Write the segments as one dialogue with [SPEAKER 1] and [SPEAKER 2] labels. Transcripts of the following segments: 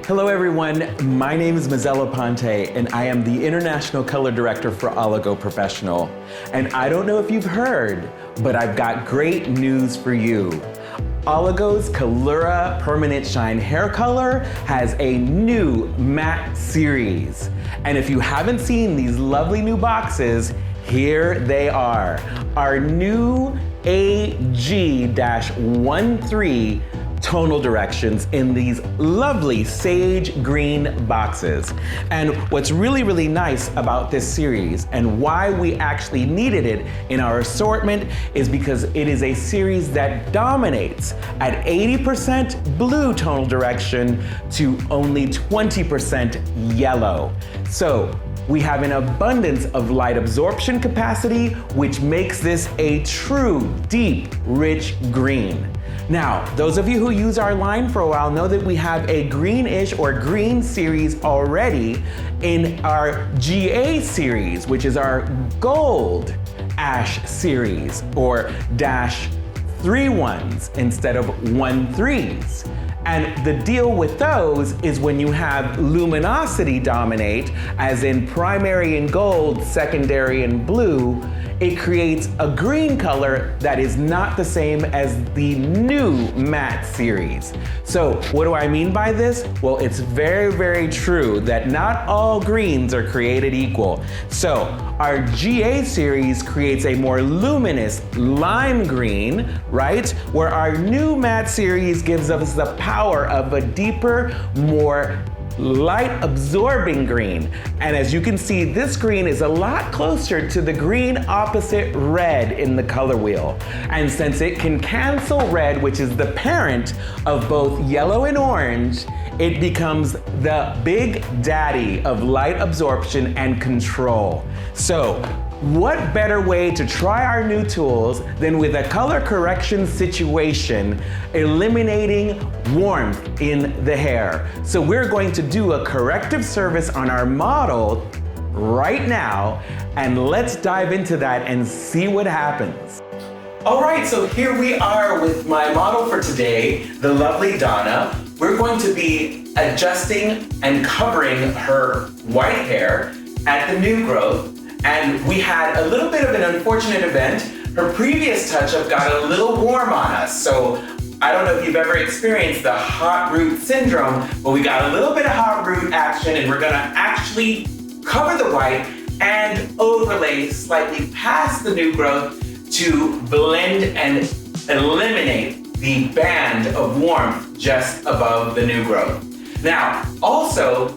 [SPEAKER 1] Hello everyone, my name is Misael Aponte and I am the International Color Director for OligoPro. And I don't know if you've heard, but I've got great news for you. Oligo's Calura Permanent Shine Hair Color has a new matte series. And if you haven't seen these lovely new boxes, here they are. Our new AG-13 tonal directions in these lovely sage green boxes. And what's really nice about this series and why we actually needed it in our assortment is because it is a series that dominates at 80% blue tonal direction to only 20% yellow. So we have an abundance of light absorption capacity, which makes this a true, deep, rich green. Now, those of you who use our line for a while know that we have a greenish or green series already in our GA series, which is our gold ash series, or dash 3-1s instead of 1-3s. And the deal with those is when you have luminosity dominate, as in primary in gold, secondary in blue, it creates a green color that is not the same as the new matte series. So what do I mean by this? Well, it's very true that not all greens are created equal. So our GA series creates a more luminous lime green, right? Where our new matte series gives us the power of a deeper, more light absorbing green. And as you can see, this green is a lot closer to the green opposite red in the color wheel. And since it can cancel red, which is the parent of both yellow and orange, it becomes the big daddy of light absorption and control. So what better way to try our new tools than with a color correction situation, eliminating warmth in the hair. So we're going to do a corrective service on our model right now, and let's dive into that and see what happens. All right, so here we are with my model for today, the lovely Donna. We're going to be adjusting and covering her white hair at the new growth. And we had a little bit of an unfortunate event. Her previous touch-up got a little warm on us. So I don't know if you've ever experienced the hot root syndrome, but we got a little bit of hot root action, and we're gonna actually cover the white and overlay slightly past the new growth to blend and eliminate the band of warmth just above the new growth. Now, also,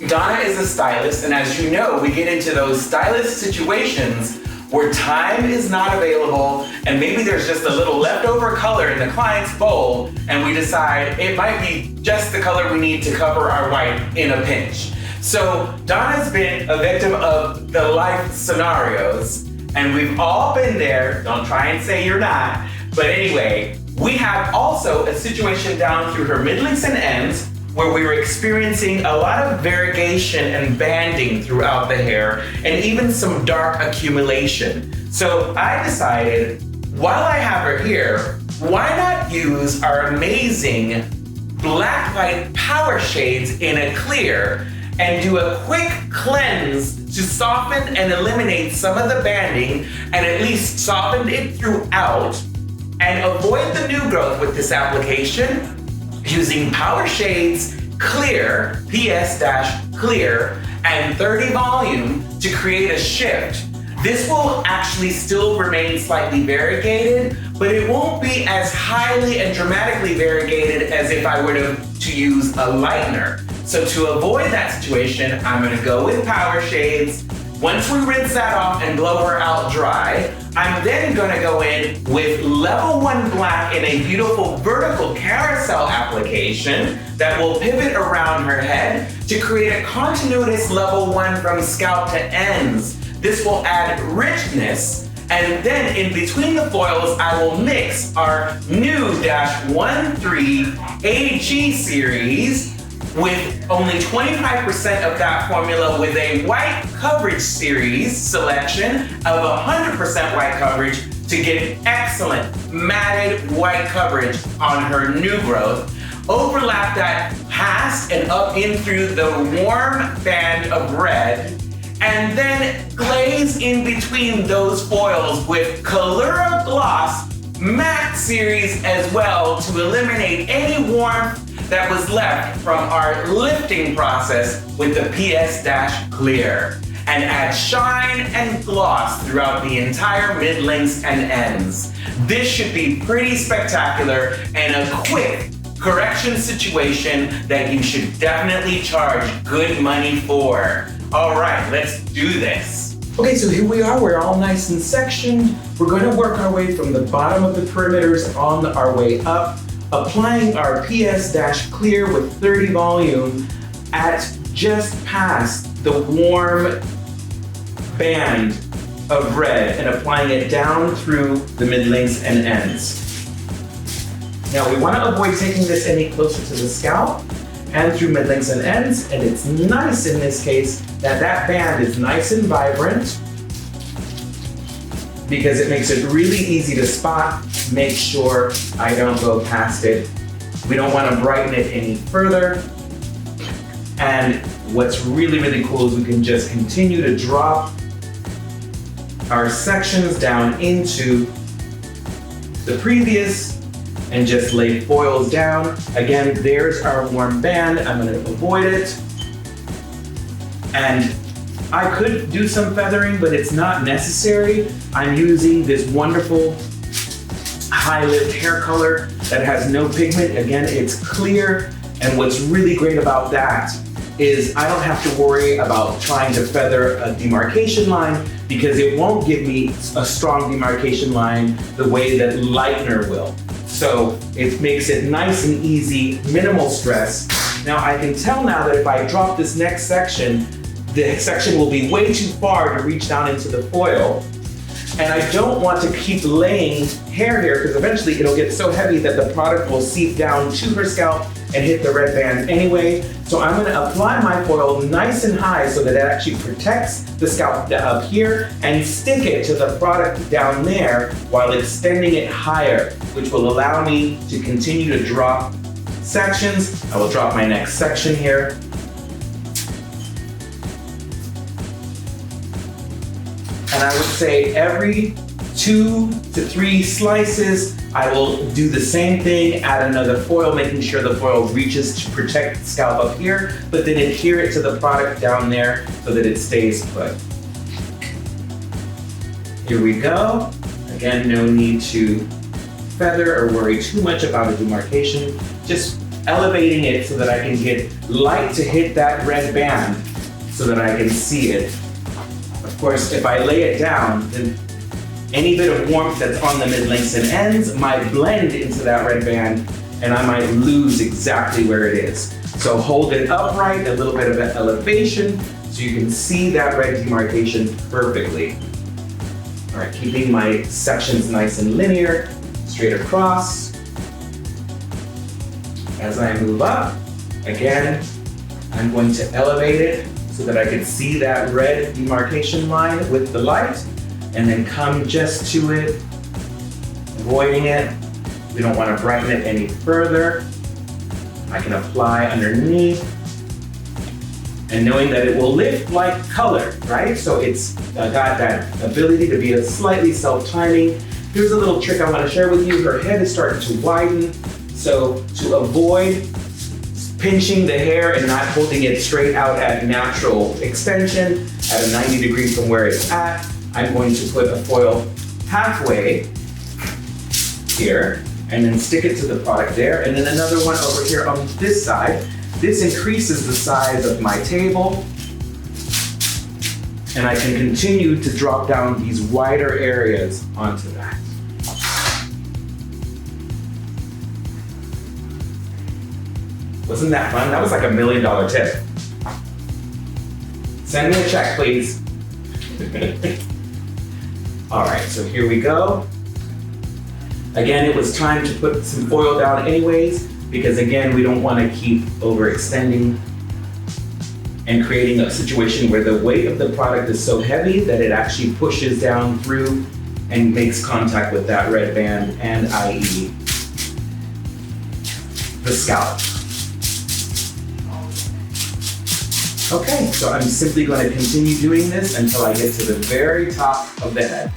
[SPEAKER 1] Donna is a stylist, and as you know, we get into those stylist situations where time is not available and maybe there's just a little leftover color in the client's bowl, and we decide it might be just the color we need to cover our white in a pinch. So Donna's been a victim of the life scenarios, and we've all been there. Don't try and say you're not. But anyway, we have also a situation down through her middlings and ends where we were experiencing a lot of variegation and banding throughout the hair, and even some dark accumulation. So I decided, while I have her here, why not use our amazing black light power shades in a clear and do a quick cleanse to soften and eliminate some of the banding, and at least soften it throughout, and avoid the new growth with this application, using Power Shades Clear, PS-Clear, and 30 volume to create a shift. This will actually still remain slightly variegated, but it won't be as highly and dramatically variegated as if I were to use a lightener. So to avoid that situation, I'm gonna go with Power Shades. Once we rinse that off and blow her out dry, I'm then gonna go in with level 1 black in a beautiful vertical carousel application that will pivot around her head to create a continuous level 1 from scalp to ends. This will add richness, and then in between the foils, I will mix our new -13 AG series with only 25% of that formula with a white coverage series selection of 100% white coverage to get excellent matted white coverage on her new growth. overlap that past and up in through the warm band of red, and then glaze in between those foils with Calura Gloss Matte Series as well to eliminate any warmth that was left from our lifting process with the PS-Clear, and add shine and gloss throughout the entire mid-lengths and ends. This should be pretty spectacular and a quick correction situation that you should definitely charge good money for. All right, let's do this. Okay, so here we are, we're all nice and sectioned. We're gonna work our way from the bottom of the perimeters on our way up, applying our PS-Clear with 30 volume at just past the warm band of red and applying it down through the mid-lengths and ends. Now we want to avoid taking this any closer to the scalp and through mid-lengths and ends, and it's nice in this case that that band is nice and vibrant because it makes it really easy to spot. Make sure I don't go past it. We don't want to brighten it any further. And what's really, really cool is we can just continue to drop our sections down into the previous and just lay foils down. Again, there's our warm band. I'm gonna avoid it. And I could do some feathering, but it's not necessary. I'm using this wonderful high-lift hair color that has no pigment. Again, it's clear. And what's really great about that is I don't have to worry about trying to feather a demarcation line because it won't give me a strong demarcation line the way that lightener will. So it makes it nice and easy, minimal stress. Now I can tell now that if I drop this next section, the section will be way too far to reach down into the foil. And I don't want to keep laying hair here because eventually it'll get so heavy that the product will seep down to her scalp and hit the red band anyway. So I'm gonna apply my foil nice and high so that it actually protects the scalp up here and stick it to the product down there while extending it higher, which will allow me to continue to drop sections. I will drop my next section here. And I would say every 2 to 3 slices, I will do the same thing, add another foil, making sure the foil reaches to protect the scalp up here, but then adhere it to the product down there so that it stays put. Here we go. Again, no need to feather or worry too much about a demarcation, just elevating it so that I can get light to hit that red band so that I can see it. Of course, if I lay it down, then any bit of warmth that's on the mid-lengths and ends might blend into that red band and I might lose exactly where it is. So hold it upright, a little bit of an elevation so you can see that red demarcation perfectly. All right, keeping my sections nice and linear, straight across. As I move up, again, I'm going to elevate it so that I can see that red demarcation line with the light, and then come just to it, avoiding it. We don't want to brighten it any further. I can apply underneath, and knowing that it will lift like color, right? So it's got that ability to be a slightly self-timing. Here's a little trick I want to share with you. Her head is starting to widen, so to avoid pinching the hair and not holding it straight out at natural extension at a 90 degrees from where it's at, I'm going to put a foil halfway here and then stick it to the product there, and then another one over here on this side. This increases the size of my table, and I can continue to drop down these wider areas onto that. Wasn't that fun? That was like $1 million tip. Send me a check, please. All right, so here we go. Again, it was time to put some foil down anyways, because again, we don't want to keep overextending and creating a situation where the weight of the product is so heavy that it actually pushes down through and makes contact with that red band and i.e. the scalp. Okay, so I'm simply going to continue doing this until I get to the very top of the head.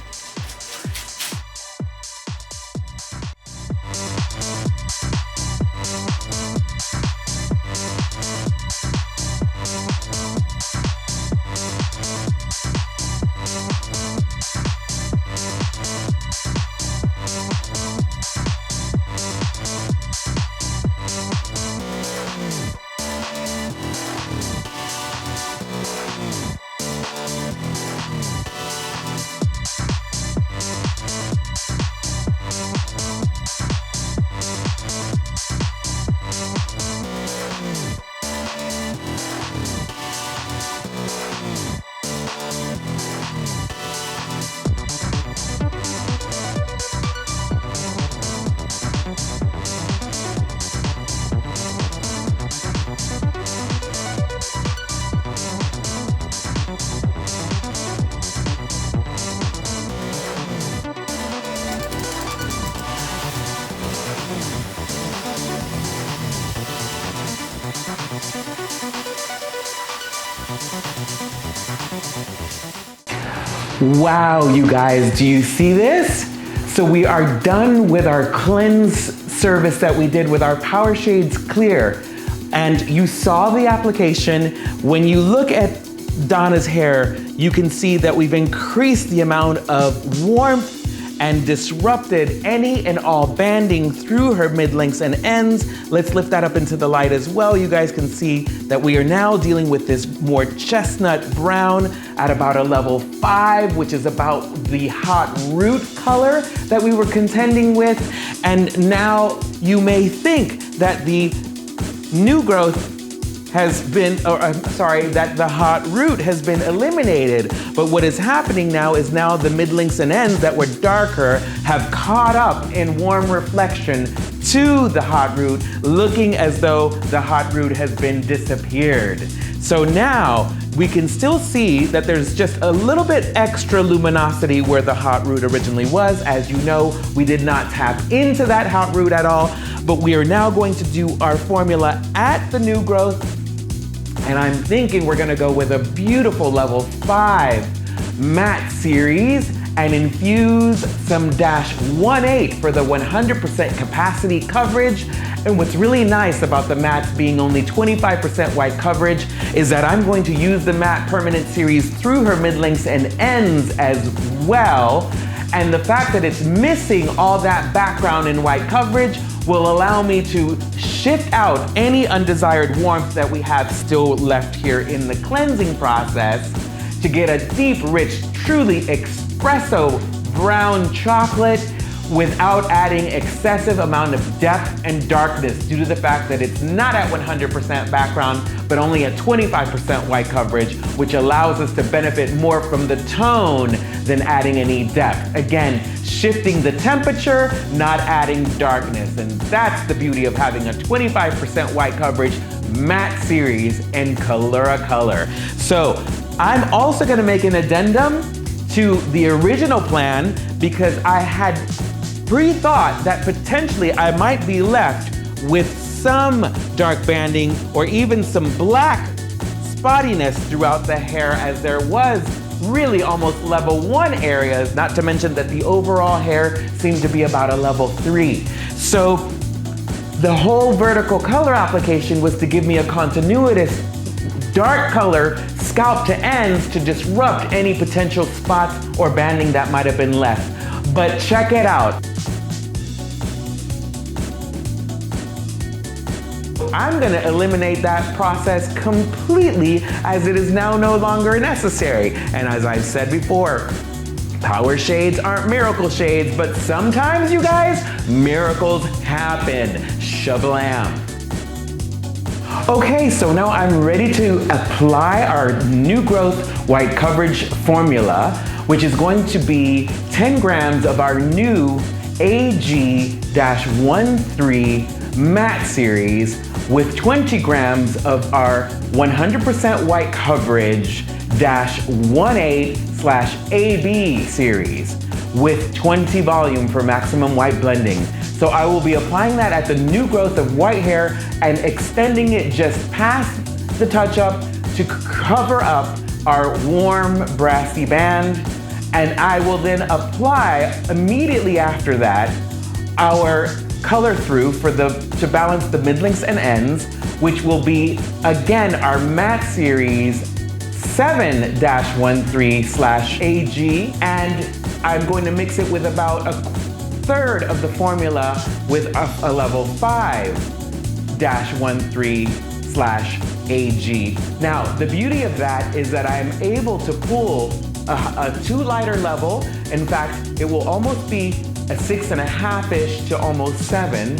[SPEAKER 1] Wow, you guys, do you see this? So we are done with our cleanse service that we did with our Power Shades Clear. And you saw the application. When you look at Donna's hair, you can see that we've increased the amount of warmth and disrupted any and all banding through her mid-lengths and ends. Let's lift that up into the light as well. You guys can see that we are now dealing with this more chestnut brown at about a level 5, which is about the hot root color that we were contending with. And now you may think that the new growth has been, that the hot root has been eliminated. But what is happening now is now the mid-lengths and ends that were darker have caught up in warm reflection to the hot root, looking as though the hot root has been disappeared. So now we can still see that there's just a little bit extra luminosity where the hot root originally was. As you know, we did not tap into that hot root at all, but we are now going to do our formula at the new growth. And I'm thinking we're gonna go with a beautiful level 5 matte series and infuse some -18 for the 100% capacity coverage. And what's really nice about the mattes being only 25% white coverage is that I'm going to use the matte permanent series through her mid-lengths and ends as well. And the fact that it's missing all that background in white coverage will allow me to shift out any undesired warmth that we have still left here in the cleansing process to get a deep, rich, truly espresso brown chocolate without adding excessive amount of depth and darkness due to the fact that it's not at 100% background, but only at 25% white coverage, which allows us to benefit more from the tone than adding any depth. Again, shifting the temperature, not adding darkness. And that's the beauty of having a 25% white coverage matte series in Calura color. So I'm also gonna make an addendum to the original plan because I had pre-thought that potentially I might be left with some dark banding or even some black spottiness throughout the hair, as there was really almost level 1 areas, not to mention that the overall hair seemed to be about a level 3. So the whole vertical color application was to give me a continuous dark color scalp to ends to disrupt any potential spots or banding that might have been left. But check it out. I'm gonna eliminate that process completely as it is now no longer necessary. And as I've said before, power shades aren't miracle shades, but sometimes, you guys, miracles happen. Shablam. Okay, so now I'm ready to apply our new growth white coverage formula, which is going to be 10 grams of our new AG-13 matte series with 20 grams of our 100% white coverage -18/AB series with 20 volume for maximum white blending. So I will be applying that at the new growth of white hair and extending it just past the touch-up to cover up our warm brassy band. And I will then apply immediately after that our color through to balance the mid lengths and ends, which will be again our matte series 7-13/AG, and I'm going to mix it with about a third of the formula with a level 5-13/AG. Now, the beauty of that is that I'm able to pull a 2 lighter level. In fact, it will almost be a 6.5-ish to almost 7.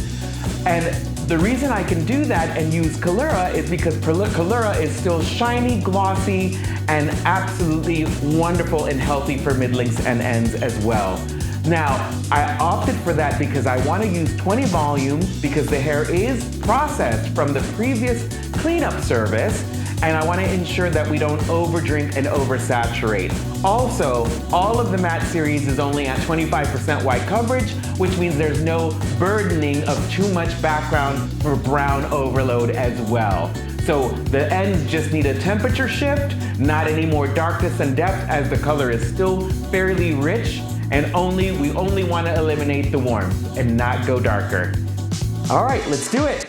[SPEAKER 1] And the reason I can do that and use Calura is because Calura is still shiny, glossy, and absolutely wonderful and healthy for mid lengths and ends as well. Now, I opted for that because I want to use 20 volume because the hair is processed from the previous cleanup service, and I want to ensure that we don't overdrink and oversaturate. Also, all of the matte series is only at 25% white coverage, which means there's no burdening of too much background for brown overload as well. So the ends just need a temperature shift, not any more darkness and depth, as the color is still fairly rich, and we only want to eliminate the warmth and not go darker. All right, let's do it.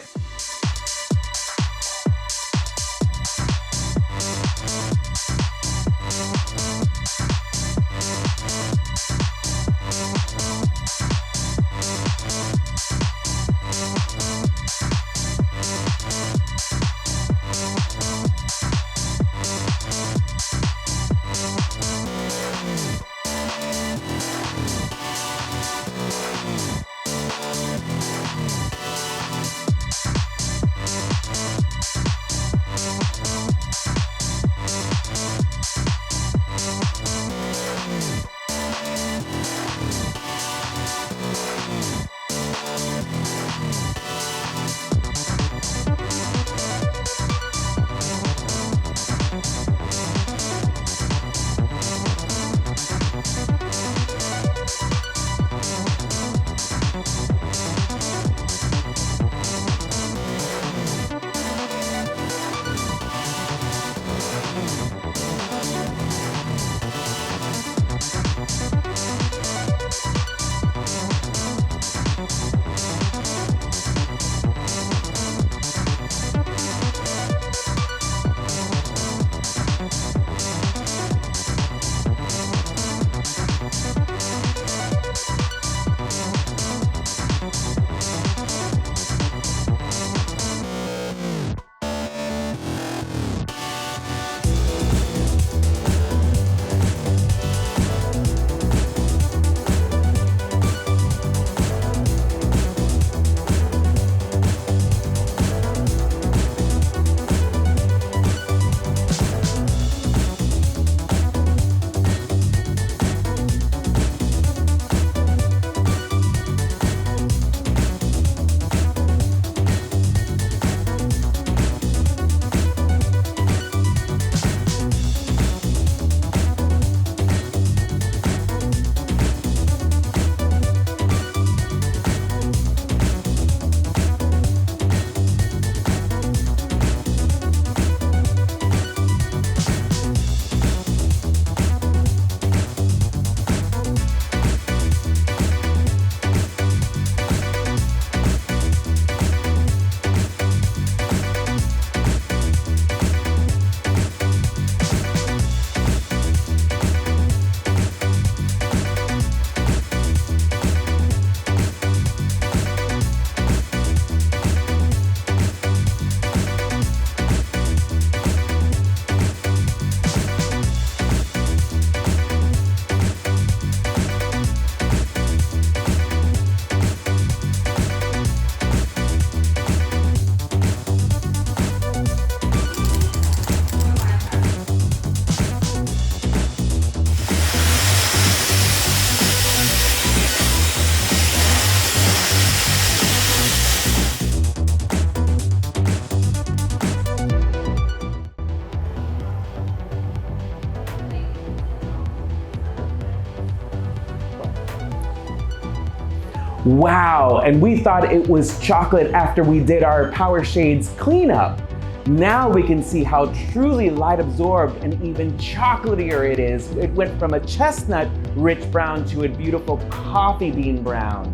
[SPEAKER 1] Wow, and we thought it was chocolate after we did our Power Shades cleanup. Now we can see how truly light absorbed and even chocolatier it is. It went from a chestnut rich brown to a beautiful coffee bean brown.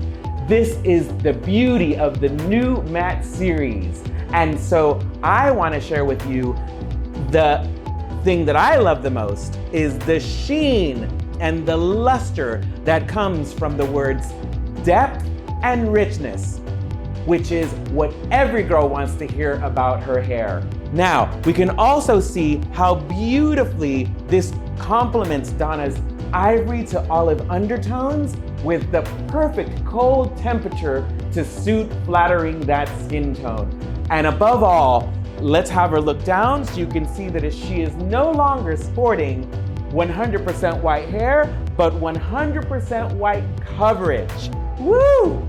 [SPEAKER 1] This is the beauty of the new matte series. And so I want to share with you the thing that I love the most is the sheen and the luster that comes from the words depth and richness, which is what every girl wants to hear about her hair. Now, we can also see how beautifully this complements Donna's ivory to olive undertones with the perfect cold temperature to suit flattering that skin tone. And above all, let's have her look down so you can see that she is no longer sporting 100% white hair, but 100% white coverage. Woo!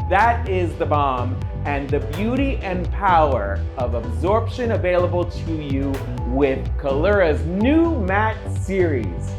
[SPEAKER 1] That is the bomb and the beauty and power of absorption available to you with Calura's new matte series.